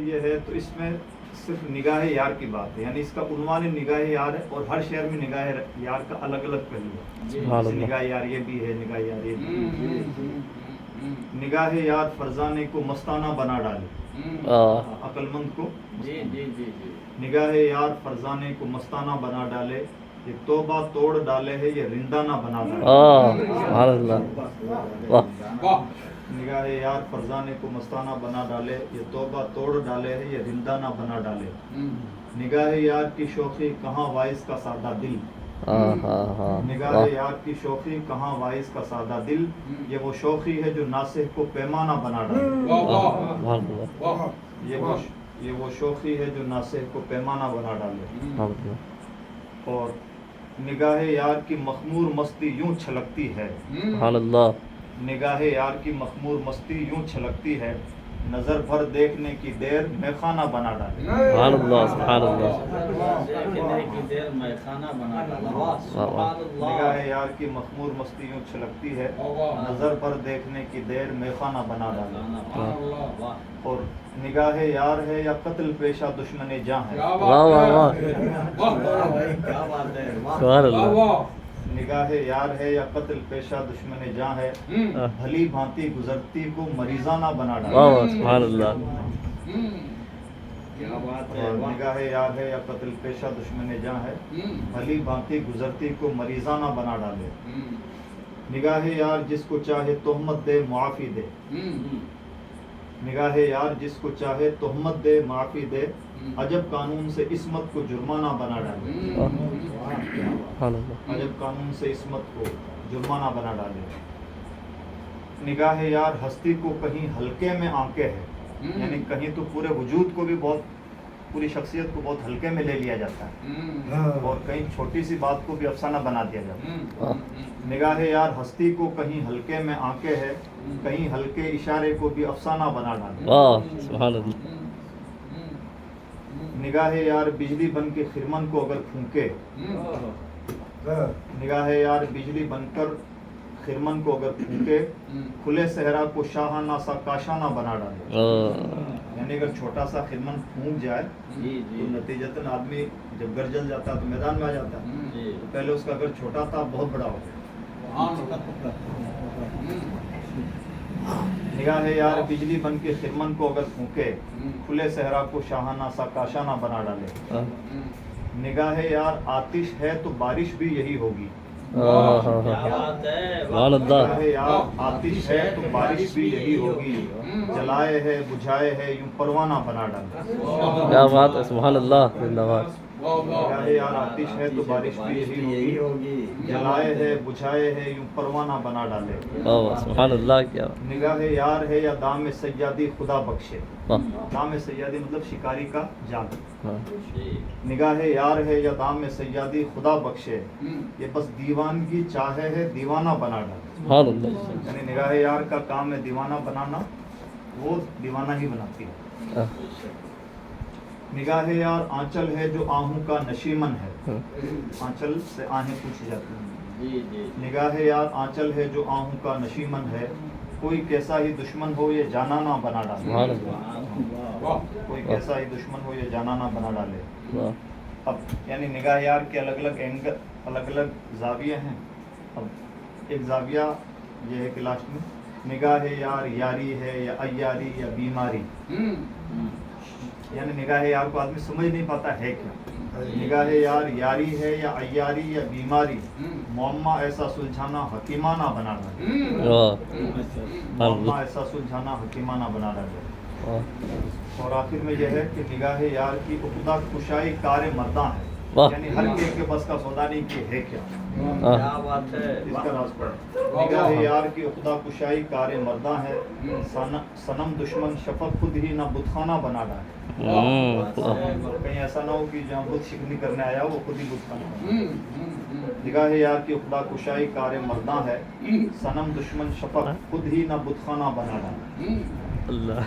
یہ ہے تو اس میں صرف نگاہ یار کی بات ہے، یعنی اس کا عنوان نگاہ یار ہے، اور ہر شعر میں نگاہ یار کا الگ الگ پہلو ہے، جیسے نگاہ یار یہ بھی ہے، نگاہ یار یہ بھی ہے۔ نگاہ یار فرزانے کو مستانہ بنا ڈالے، عقل مند کو نگاہ یار فرزانے کو مستانہ بنا ڈالے، یہ توبہ توڑ ڈالے ہے، یہ رندہ نہ بنا ڈالے۔ سبحان اللہ، واہ، نگاہ یار فرزانے کو مستانہ بنا ڈالے، یہ توبہ توڑ ڈالے ہے، یہ رندہ نہ بنا ڈالے۔ نگاہ یار کی شوخی کہاں وائس کا سادہ دل، نگاہ یار کی شوخی کہاں وائس کا سادہ دل، یہ وہ شوخی ہے جو ناصح کو پیمانہ بنا ڈالے، یہ وہ شوخی ہے جو ناصح کو پیمانہ بنا ڈالے۔ اور نگاہ یار کی مخمور مستی یوں چھلکتی ہے، سبحان اللہ، نگاہ یار کی مخمور مستی یوں چھلکتی ہے، نظر بھر دیکھنے کی دیر میخانہ بنا ڈالے۔ سبحان اللہ، سبحان اللہ، نگاہ یار کی مخمور مستی یوں چھلکتی ہے، نظر بھر دیکھنے کی دیر میخانہ بنا ڈالے۔ اور نگاہ یار ہے یا قتل پیشہ دشمن جاں ہے، واہ واہ واہ، سبحان اللہ، نگاہ یار ہے یا قتل پیشہ دشمن جاں ہے، بھلی بھانتی گزرتی کو مریضانہ بنا ڈالے۔ واہ واہ، سبحان اللہ، اور نگاہ یار ہے یا قتل پیشہ دشمن جاں ہے، بھلی بھانتی گزرتی کو مریضانہ بنا ڈالے۔ نگاہ یار جس کو چاہے تہمت دے معافی دے، نگاہ یار جس کو چاہے تہمت دے معافی دے، عجب قانون سے عصمت کو جرمانہ بنا ڈالے، عجب قانون سے عصمت کو جرمانہ بنا ڈالے۔ نگاہ یار ہستی کو کہیں ہلکے میں آنکے ہے، یعنی کہیں تو پورے وجود کو بھی بہت، پوری شخصیت کو بہت ہلکے میں لے لیا جاتا ہے، اور کہیں چھوٹی سی بات کو بھی افسانہ بنا دیا جاتا ہے۔ نگاہ یار ہستی کو کہیں ہلکے میں آنکے ہے، کہیں ہلکے اشارے کو بھی افسانہ بنا ڈالے۔ واہ، سبحان اللہ، نگاہ یار بجلی بن کے خرمن کو اگر پھونکے، نگاہ یار بجلی بن کر خرمن کو اگر پھونکے، کھلے صحرا کو شاہانہ سا کاشانہ بنا ڈالے، یعنی اگر چھوٹا سا خرمن پھونک جائے تو نتیجتاً آدمی جب گھر جل جاتا ہے تو میدان میں آ جاتا ہے، تو پہلے اس کا اگر چھوٹا تھا بہت بڑا ہو گیا۔ نگاہ یار بجلی بن کے خرمن کو اگر پھونکے، کھلے صحرا کو شاہانہ سا کاشانہ بنا ڈالے۔ نگاہ یار آتش ہے تو بارش بھی یہی ہوگی، سبحان اللہ، نگاہ یار آتش ہے تو بارش بھی یہی ہوگی، جلائے ہے بجھائے ہے یوں پروانہ بنا ڈالے۔ کیا بات ہے، سبحان اللہ، زندہ باد، نگاہ یار آتش ہے تو بارش بھی یہی ہوگی، جلائے ہے بجھائے ہے یوں پروانہ بنا ڈالے۔ واہ واہ، سبحان اللہ، کیا نگاہ یار ہے یا دام سیادی خدا بخشے، دام سیادی مطلب شکاری کا جال، نگاہ یار ہے یا دام سیادی خدا بخشے، یہ بس دیوانگی چاہے ہے دیوانہ بنا ڈالے۔ سبحان اللہ، یعنی نگاہ یار کا کام ہے دیوانہ بنانا، وہ دیوانہ ہی بناتی ہے۔ نگاہ یار آنچل ہے جو آہوں کا نشیمن ہے، آنچل سے آہیں پوچھی جاتی ہیں، نگاہ یار آنچل ہے جو آہوں کا نشیمن ہے، کوئی کیسا ہی دشمن ہو یہ جانا نہ بنا ڈالے، کوئی کیسا ہی دشمن ہو یہ جانا نہ بنا ڈالے۔ اب یعنی نگاہ یار کے الگ الگ اینگل، الگ الگ زاویے ہیں۔ اب ایک زاویہ یہ ہے کہ لاسٹ میں نگاہ یار یاری ہے یا عیاری یا بیماری، یعنی نگاہ یار کو آدمی سمجھ نہیں پاتا ہے کیا، نگاہ یار یاری ہے یا عیاری یا بیماری، معمہ ایسا سلجھانا حکیمانہ بنا ڈالے، معمہ ایسا سلجھانا حکیمانہ بنا ڈالے۔ اور آخر میں یہ ہے کہ نگاہ یار کی عقدہ کشائی کار مرداں ہے، یعنی ہر ایک کے بس کا سودا نہیں کہ ہے کیا، اس کا راز پڑھیں۔ نگاہ یار کی عقدہ کشائی کار مرداں ہے، صنم دشمن شفق خود ہی نہ بتخانہ بنا ڈالے، کہیں ایسا نہ ہو کہ جہاں بت شکنی کرنے آیا وہ خود ہی بت خانہ بنا۔ نگاہ یار کی عقدہ کشائی کار مرداں ہے، صنم دشمن شفق خود ہی نہ بت خانہ بنا ڈالے۔ اللہ،